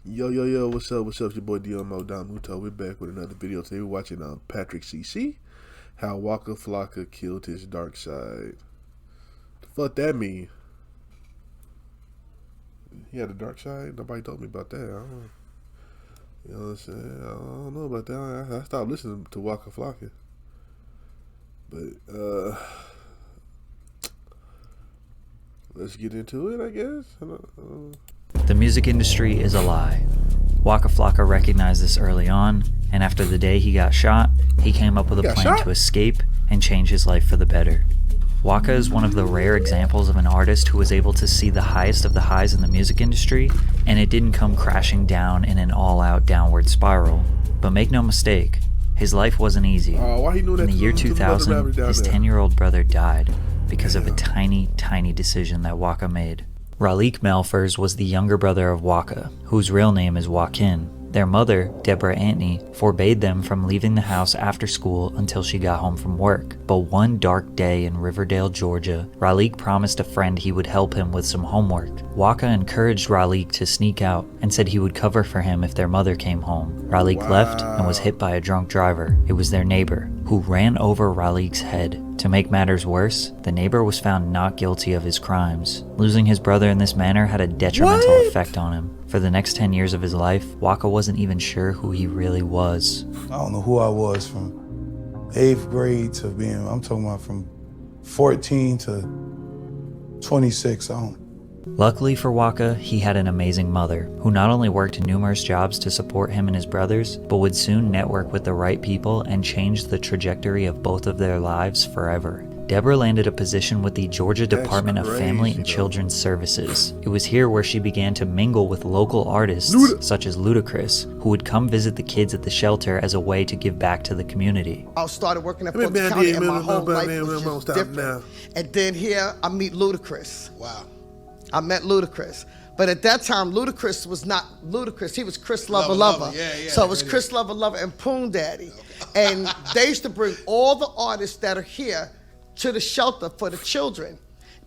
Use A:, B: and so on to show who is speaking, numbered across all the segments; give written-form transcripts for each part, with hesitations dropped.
A: Yo, what's up? It's your boy Domuto. We're back with another video. Today we're watching Patrick CC, how Waka Flocka killed his dark side. The fuck that mean? He had a dark side? Nobody told me about that. I don't know. You know what I'm saying? I don't know about that. I stopped listening to Waka Flocka. But, let's get into it, I guess.
B: The music industry is a lie. Waka Flocka recognized this early on, and after the day he got shot, he came up with a plan to escape and change his life for the better. Waka is one of the rare examples of an artist who was able to see the highest of the highs in the music industry, and it didn't come crashing down in an all-out downward spiral. But make no mistake, his life wasn't easy. In the year 2000, his 10-year-old brother died because of a tiny decision that Waka made. Raleigh Malfers was the younger brother of Waka, whose real name is Joaquin. Their mother, Deborah Antony, forbade them from leaving the house after school until she got home from work. But one dark day in Riverdale, Georgia, Raleigh promised a friend he would help him with some homework. Waka encouraged Raleigh to sneak out and said he would cover for him if their mother came home. Raleigh left and was hit by a drunk driver. It was their neighbor, who ran over Raleigh's head. To make matters worse, the neighbor was found not guilty of his crimes. Losing his brother in this manner had a detrimental effect on him. For the next 10 years of his life, Waka wasn't even sure who he really was.
C: I don't know who I was from 8th grade to I'm talking about from 14 to 26,
B: Luckily for Waka, he had an amazing mother, who not only worked numerous jobs to support him and his brothers, but would soon network with the right people and change the trajectory of both of their lives forever. Deborah landed a position with the Georgia Department of Family and Children's Services. It was here where she began to mingle with local artists such as Ludacris, who would come visit the kids at the shelter as a way to give back to the community.
D: I started working at Fulton County and my whole life was just different. And then here I meet Ludacris.
E: Wow.
D: I met Ludacris. But at that time, Ludacris was not Ludacris. He was Chris Lover.
E: Yeah,
D: so it was Chris Lover and Poon Daddy. Okay. And they used to bring all the artists that are here to the shelter for the children.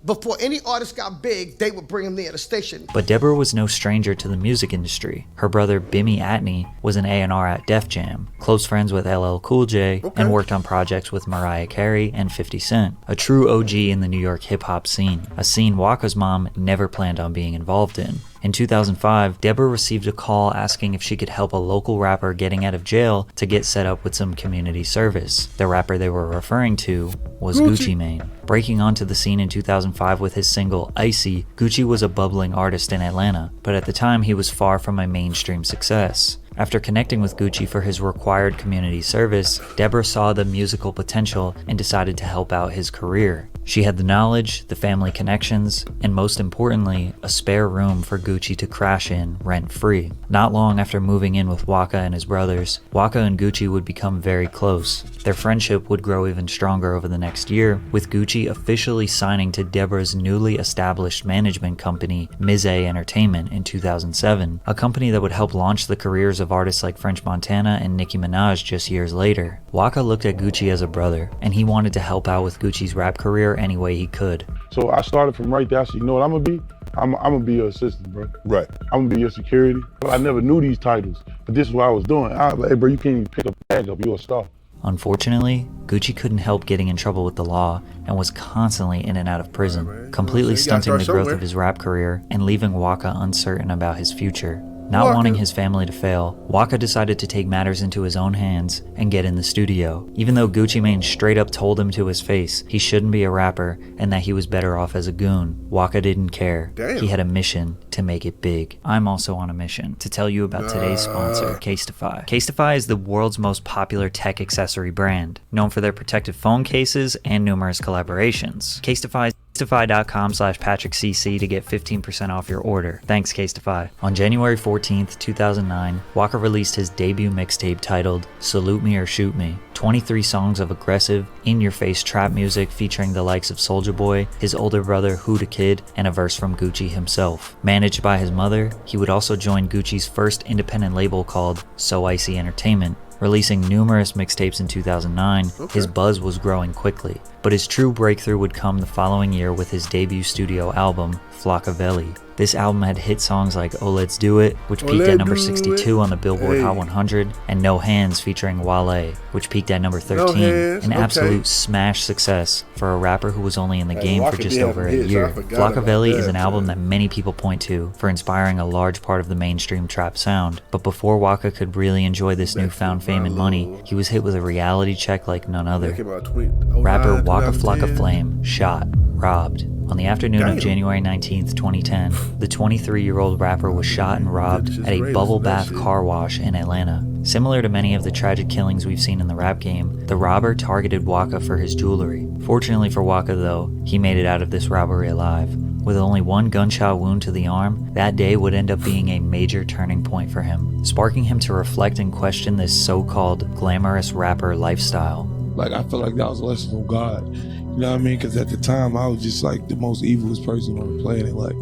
D: Before any artist got big, they would bring them there at the station.
B: But Deborah was no stranger to the music industry. Her brother Bimmy Atney was an A&R at Def Jam, close friends with LL Cool J, and worked on projects with Mariah Carey and 50 Cent, a true OG in the New York hip-hop scene, a scene Waka's mom never planned on being involved in. In 2005, Deborah received a call asking if she could help a local rapper getting out of jail to get set up with some community service. The rapper they were referring to was Gucci Mane. Breaking onto the scene in 2005 with his single Icy, Gucci was a bubbling artist in Atlanta, but at the time he was far from a mainstream success. After connecting with Gucci for his required community service, Deborah saw the musical potential and decided to help out his career. She had the knowledge, the family connections, and most importantly, a spare room for Gucci to crash in rent-free. Not long after moving in with Waka and his brothers, Waka and Gucci would become very close. Their friendship would grow even stronger over the next year, with Gucci officially signing to Deborah's newly established management company, Mise Entertainment, in 2007, a company that would help launch the careers of artists like French Montana and Nicki Minaj just years later. Waka looked at Gucci as a brother, and he wanted to help out with Gucci's rap career any way he could.
F: So I started from right there. So you know what I'm gonna be? I'm gonna be your assistant, bro.
A: Right.
F: I'm gonna be your security. But I never knew these titles, but this is what I was doing. I was like, hey, bro, you can't even pick up a bag up. You're a star.
B: Unfortunately, Gucci couldn't help getting in trouble with the law and was constantly in and out of prison, completely stunting the growth of his rap career and leaving Waka uncertain about his future. Not wanting his family to fail, Waka decided to take matters into his own hands and get in the studio. Even though Gucci Mane straight up told him to his face he shouldn't be a rapper and that he was better off as a goon, Waka didn't care. He had a mission to make it big. I'm also on a mission to tell you about today's sponsor, Casetify. Casetify is the world's most popular tech accessory brand, known for their protective phone cases and numerous collaborations. Casetify.com/PatrickCC to get 15% off your order. Thanks, Casetify. On January 14th, 2009, Waka released his debut mixtape titled Salute Me or Shoot Me. 23 songs of aggressive, in-your-face trap music featuring the likes of Soulja Boy, his older brother Huda Kid, and a verse from Gucci himself. Managed by his mother, he would also join Gucci's first independent label called So Icy Entertainment. Releasing numerous mixtapes in 2009, his buzz was growing quickly, but his true breakthrough would come the following year with his debut studio album, Flockavelli. This album had hit songs like Oh Let's Do It, which peaked at number 62 on the Billboard Hot 100, and No Hands featuring Wale, which peaked at number 13, an absolute smash success for a rapper who was only in the game for just over a year. Flockavelli is an album that many people point to for inspiring a large part of the mainstream trap sound, but before Waka could really enjoy this newfound fame and money, he was hit with a reality check like none other. Rapper Waka Flocka Flame shot, robbed. On the afternoon of January 19th, 2010, the 23-year-old rapper was shot and robbed at a bubble bath car wash in Atlanta. Similar to many of the tragic killings we've seen in the rap game, the robber targeted Waka for his jewelry. Fortunately for Waka though, he made it out of this robbery alive. With only one gunshot wound to the arm, that day would end up being a major turning point for him, sparking him to reflect and question this so-called glamorous rapper lifestyle.
C: Like, I feel like that was a lesson from God. You know what I mean? Because at the time, I was just like the most evilest person on the planet. Like,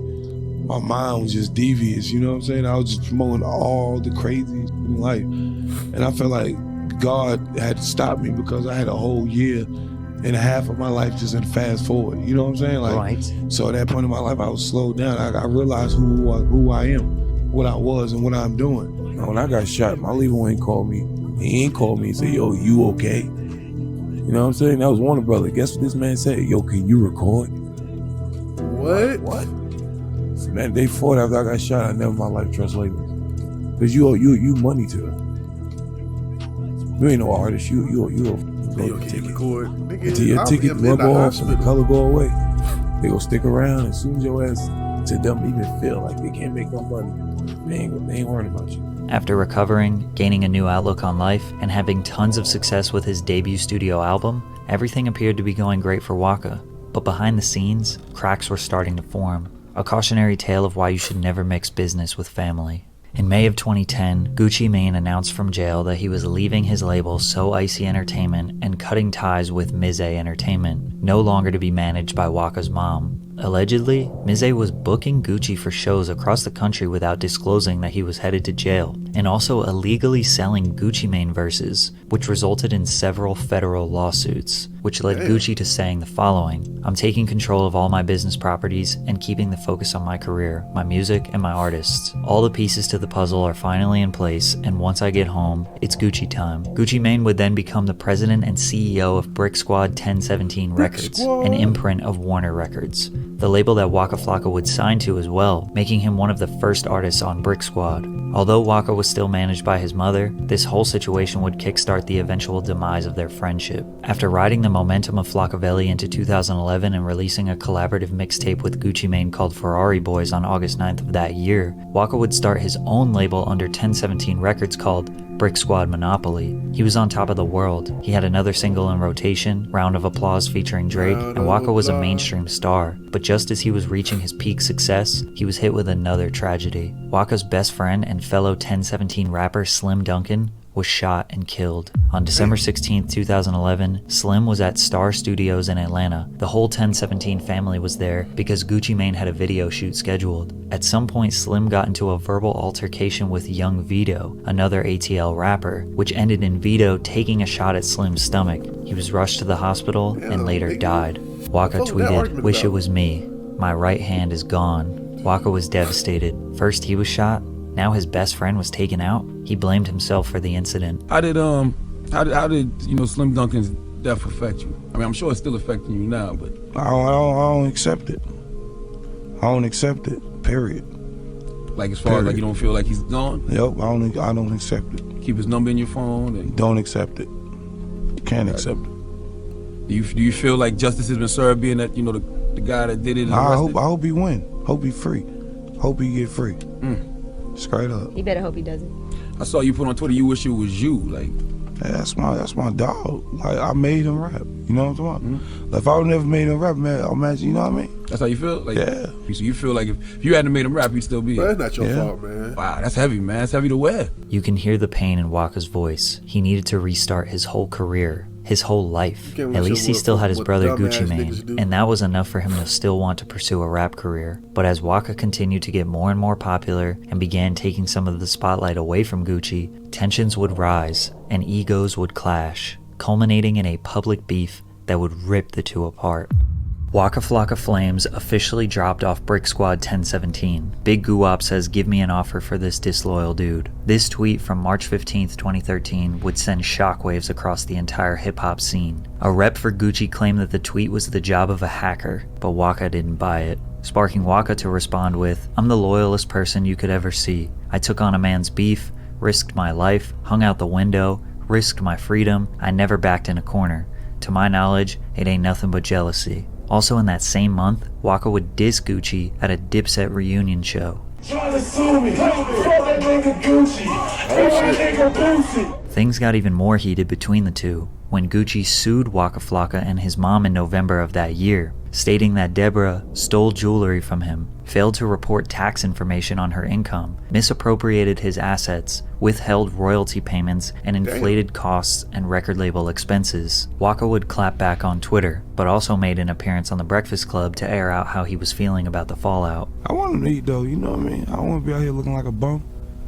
C: my mind was just devious, you know what I'm saying? I was just promoting all the craziest in life. And I felt like God had to stop me because I had a whole year and a half of my life just in fast forward, you know what I'm saying? Like,
B: right.
C: So at that point in my life, I was slowed down. I realized who I am, what I was, and what I'm doing. You know, when I got shot, my leader ain't called me. He ain't called me and said, yo, you okay? You know what I'm saying? That was Warner Brother. Guess what this man said? Yo, can you record?
A: What?
C: Man, they fought after I got shot. I never in my life trust labels. Because you money to them. You ain't no artist. You a ticket.
A: Record.
C: Until your ticket rub off and the color go away, they gonna stick around. As soon as your ass to them even feel like they can't make no money, they ain't worrying about you.
B: After recovering, gaining a new outlook on life, and having tons of success with his debut studio album, everything appeared to be going great for Waka. But behind the scenes, cracks were starting to form. A cautionary tale of why you should never mix business with family. In May of 2010, Gucci Mane announced from jail that he was leaving his label So Icy Entertainment and cutting ties with Mize Entertainment, no longer to be managed by Waka's mom. Allegedly, Mize was booking Gucci for shows across the country without disclosing that he was headed to jail, and also illegally selling Gucci Mane verses, which resulted in several federal lawsuits, which led Gucci to saying the following: "I'm taking control of all my business properties and keeping the focus on my career, my music, and my artists. All the pieces to the puzzle are finally in place, and once I get home, it's Gucci time." Gucci Mane would then become the president and CEO of Brick Squad 1017 Records, an imprint of Warner Records, the label that Waka Flocka would sign to as well, making him one of the first artists on Brick Squad. Although Waka was still managed by his mother, this whole situation would kickstart the eventual demise of their friendship. After riding the momentum of Flockavelli into 2011 and releasing a collaborative mixtape with Gucci Mane called Ferrari Boys on August 9th of that year, Waka would start his own label under 1017 Records called Brick Squad Monopoly. He was on top of the world. He had another single in rotation, Round of Applause featuring Drake, and Waka was a mainstream star. But just as he was reaching his peak success, he was hit with another tragedy. Waka's best friend and fellow 1017 rapper Slim Duncan was shot and killed. On December 16, 2011, Slim was at Star Studios in Atlanta. The whole 1017 family was there because Gucci Mane had a video shoot scheduled. At some point, Slim got into a verbal altercation with Young Vito, another ATL rapper, which ended in Vito taking a shot at Slim's stomach. He was rushed to the hospital and later died. Waka tweeted, "Wish it was me. My right hand is gone." Waka was devastated. First he was shot, now his best friend was taken out. He blamed himself for the incident.
E: How did Slim Duncan's death affect you? I mean, I'm sure it's still affecting you now, but
C: I don't accept it. I don't accept it. Period.
E: Like as far as like you don't feel like he's gone?
C: Yep, I don't accept it.
E: Keep his number in your phone and
C: don't accept it. Can't accept it.
E: Do you feel like justice has been served, being that the guy that did it?
C: I hope he win. Hope he free. Hope he get free. Straight up.
G: You better hope he doesn't.
E: I saw you put on Twitter, you wish it was you. Like,
C: hey, that's my dog. Like, I made him rap. You know what I'm talking about? Like, if I would never made him rap, man, imagine, you know what I mean?
E: That's how you feel? Like,
C: yeah.
E: So you feel like if you hadn't made him rap, he'd still be
A: That's not your fault, man.
E: Wow, that's heavy, man. That's heavy to wear.
B: You can hear the pain in Waka's voice. He needed to restart his whole career, his whole life. At least he still had his brother Gucci Mane, and that was enough for him to still want to pursue a rap career. But as Waka continued to get more and more popular and began taking some of the spotlight away from Gucci, tensions would rise and egos would clash, culminating in a public beef that would rip the two apart. Waka Flocka Flames officially dropped off Brick Squad 1017. Big Guwop says, "Give me an offer for this disloyal dude." This tweet from March 15th, 2013 would send shockwaves across the entire hip-hop scene. A rep for Gucci claimed that the tweet was the job of a hacker, but Waka didn't buy it, sparking Waka to respond with, "I'm the loyalest person you could ever see. I took on a man's beef, risked my life, hung out the window, risked my freedom. I never backed in a corner. To my knowledge, it ain't nothing but jealousy." Also in that same month, Waka would diss Gucci at a Dipset reunion show. Things got even more heated between the two when Gucci sued Waka Flocka and his mom in November of that year, stating that Deborah stole jewelry from him, failed to report tax information on her income, misappropriated his assets, withheld royalty payments, and inflated costs and record label expenses. Waka would clap back on Twitter, but also made an appearance on The Breakfast Club to air out how he was feeling about the fallout.
C: I want him to eat though, you know what I mean? I don't want to be out here looking like a bum.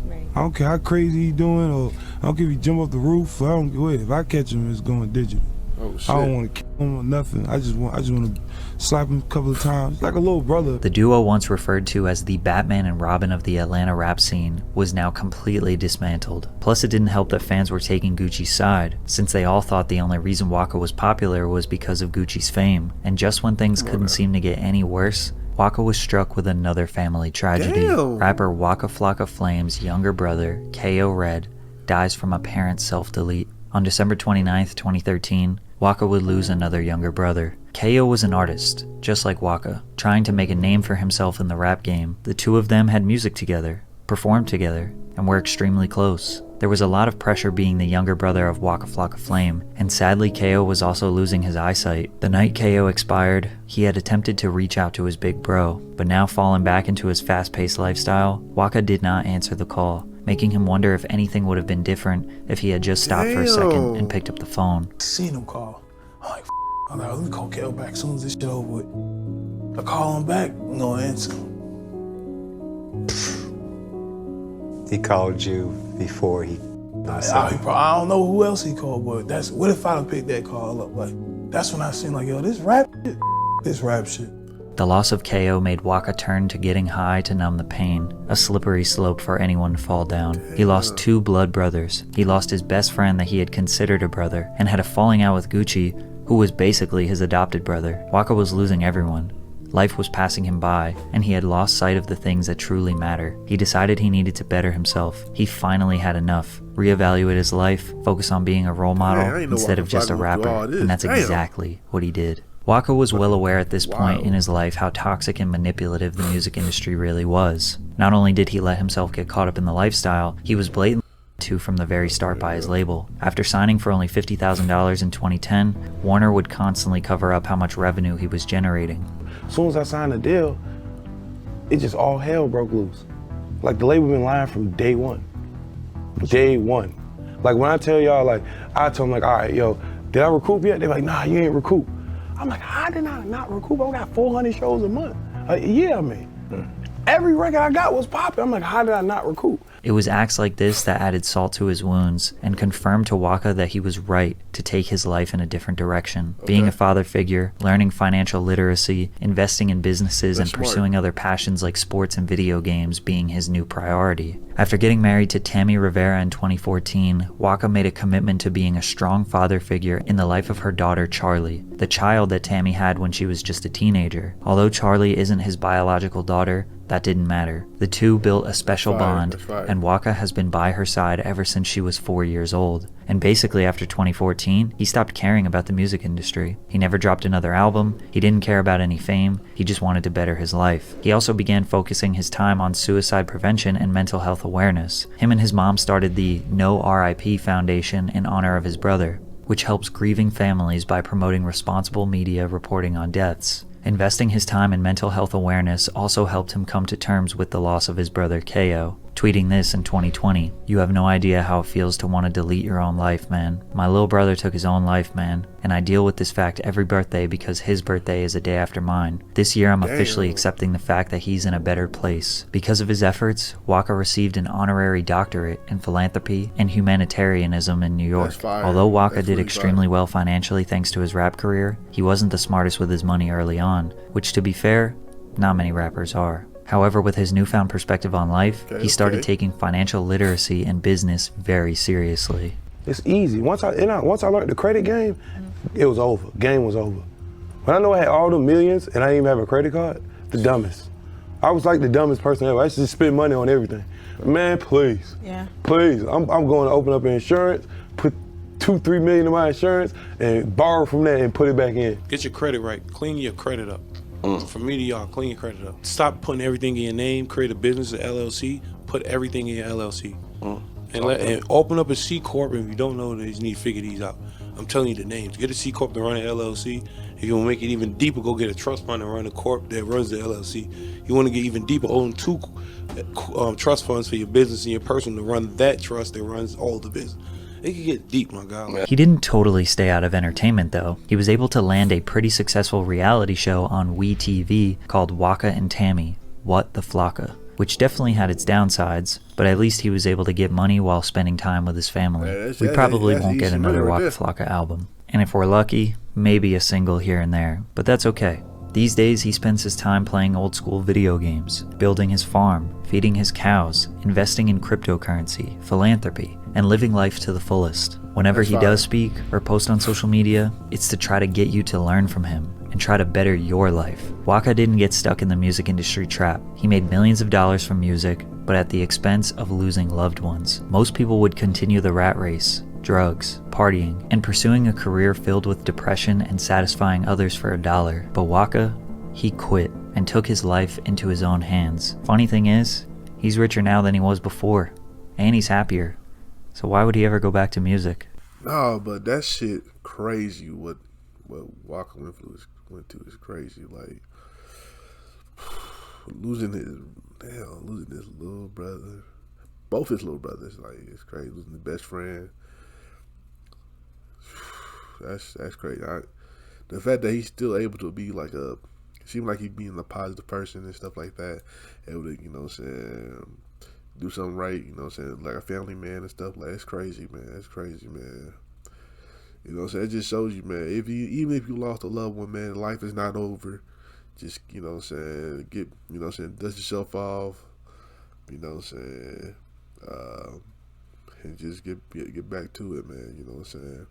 C: Right. I don't care how crazy he doing, or I don't care if he jump off the roof. I don't give a. If I catch him, it's going digital.
A: Oh, shit.
C: I don't want to kill him or nothing. I just want to slap him a couple of times, like a little brother.
B: The duo, once referred to as the Batman and Robin of the Atlanta rap scene, was now completely dismantled. Plus, it didn't help that fans were taking Gucci's side, since they all thought the only reason Waka was popular was because of Gucci's fame. And just when things couldn't seem to get any worse, Waka was struck with another family tragedy.
A: Damn.
B: Rapper Waka Flocka Flame's younger brother, K.O. Red, dies from apparent self-delete. On December 29th, 2013, Waka would lose another younger brother. K.O. was an artist, just like Waka, trying to make a name for himself in the rap game. The two of them had music together, performed together, and were extremely close. There was a lot of pressure being the younger brother of Waka Flocka Flame, and sadly K.O. was also losing his eyesight. The night K.O. expired, he had attempted to reach out to his big bro, but now fallen back into his fast-paced lifestyle, Waka did not answer the call, making him wonder if anything would have been different if he had just stopped for a second and picked up the phone.
G: Seen him call. I'm like, I'm like, let me call Kel back as soon as this shit over with. I call him back, no answer.
H: He called you before he...
G: I don't know who else he called, but that's what if I done picked that call up? Like, that's when I seen like, yo, this rap shit.
B: The loss of K.O. made Waka turn to getting high to numb the pain, a slippery slope for anyone to fall down. He lost two blood brothers. He lost his best friend that he had considered a brother, and had a falling out with Gucci, who was basically his adopted brother. Waka was losing everyone. Life was passing him by, and he had lost sight of the things that truly matter. He decided he needed to better himself. He finally had enough. Reevaluate his life, focus on being a role model instead of just a rapper, and that's exactly what he did. Waka was well aware at this point in his life how toxic and manipulative the music industry really was. Not only did he let himself get caught up in the lifestyle, he was blatantly to from the very start by his label. After signing for only $50,000 in 2010, Warner would constantly cover up how much revenue he was generating.
F: As soon as I signed the deal, it just all hell broke loose. Like the label been lying from day one. Day one. Like when I tell y'all, like, I tell them like, all right, yo, did I recoup yet? They're like, nah, you ain't recoup. I'm like, how did I not recoup? I got 400 shows a month. Yeah, I mean, every record I got was popping. I'm like, how did I not recoup?
B: It was acts like this that added salt to his wounds and confirmed to Waka that he was right to take his life in a different direction. Being a father figure, learning financial literacy, investing in businesses, and pursuing other passions like sports and video games being his new priority. After getting married to Tammy Rivera in 2014, Waka made a commitment to being a strong father figure in the life of her daughter Charlie, the child that Tammy had when she was just a teenager. Although Charlie isn't his biological daughter, that didn't matter. The two built a special bond, and Waka has been by her side ever since she was 4 years old. And basically after 2014, he stopped caring about the music industry. He never dropped another album, he didn't care about any fame, he just wanted to better his life. He also began focusing his time on suicide prevention and mental health awareness. Him and his mom started the No RIP Foundation in honor of his brother, which helps grieving families by promoting responsible media reporting on deaths. Investing his time in mental health awareness also helped him come to terms with the loss of his brother K.O. tweeting this in 2020. "You have no idea how it feels to want to delete your own life, man. My little brother took his own life, man, and I deal with this fact every birthday because his birthday is a day after mine. This year I'm officially accepting the fact that he's in a better place." Because of his efforts, Waka received an honorary doctorate in philanthropy and humanitarianism in New York. Although Waka did extremely well financially thanks to his rap career, he wasn't the smartest with his money early on, which, to be fair, not many rappers are. However, with his newfound perspective on life, he started taking financial literacy and business very seriously.
F: It's easy. Once I learned the credit game, it was over. Game was over. When I know I had all the millions and I didn't even have a credit card, the dumbest. I was like the dumbest person ever. I used to just spend money on everything. Man, please. Yeah. Please. I'm going to open up an insurance, put $2-3 million in my insurance, and borrow from that and put it back in.
C: Get your credit right. Clean your credit up. From me to y'all, clean your credit up. Stop putting everything in your name. Create a business, an LLC. Put everything in your LLC. And open up a C Corp if you don't know these, you need to figure these out. I'm telling you the names. Get a C Corp to run an LLC. If you want to make it even deeper, go get a trust fund and run a corp that runs the LLC. You want to get even deeper, own 2 trust funds for your business and your person to run that trust that runs all the business. It can get deep, my guy.
B: He didn't totally stay out of entertainment though. He was able to land a pretty successful reality show on WeTV called Waka and Tammy, Waka Flocka, which definitely had its downsides, but at least he was able to get money while spending time with his family. We probably won't get another Waka Flocka album. And if we're lucky, maybe a single here and there, but that's okay. These days he spends his time playing old school video games, building his farm, feeding his cows, investing in cryptocurrency, philanthropy, and living life to the fullest. Whenever he does speak or post on social media, it's to try to get you to learn from him and try to better your life. Waka didn't get stuck in the music industry trap. He made millions of dollars from music, but at the expense of losing loved ones. Most people would continue the rat race, drugs, partying, and pursuing a career filled with depression and satisfying others for $1. But Waka, he quit and took his life into his own hands. Funny thing is, he's richer now than he was before, and he's happier. So why would he ever go back to music?
A: No, but that shit crazy. What Waka went to is crazy. Like losing his little brother, both his little brothers. Like it's crazy. Losing his best friend. That's crazy. The fact that he's still able to be like seem like he's being a positive person and stuff like that, able to, you know what I'm saying, do something right, you know what I'm saying, like a family man and stuff, like, it's crazy, man. It's crazy, man. You know what I'm saying? It just shows you, man, even if you lost a loved one, man, life is not over. Just, you know what I'm saying, dust yourself off, you know what I'm saying, and just get back to it, man, you know what I'm saying.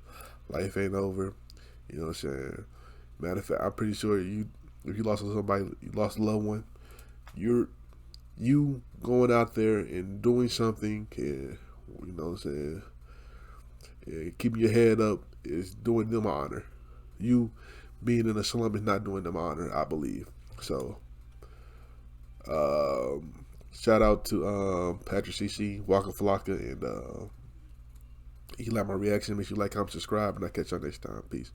A: Life ain't over, you know what I'm saying. Matter of fact, I'm pretty sure if you lost somebody, you lost a loved one, you going out there and doing something, and, you know what I'm saying, and keeping your head up is doing them honor. You being in a slum is not doing them honor, I believe. So, shout out to Patrick CC, Waka Flocka, and if you like my reaction, make sure you like, comment, subscribe, and I'll catch y'all next time. Peace.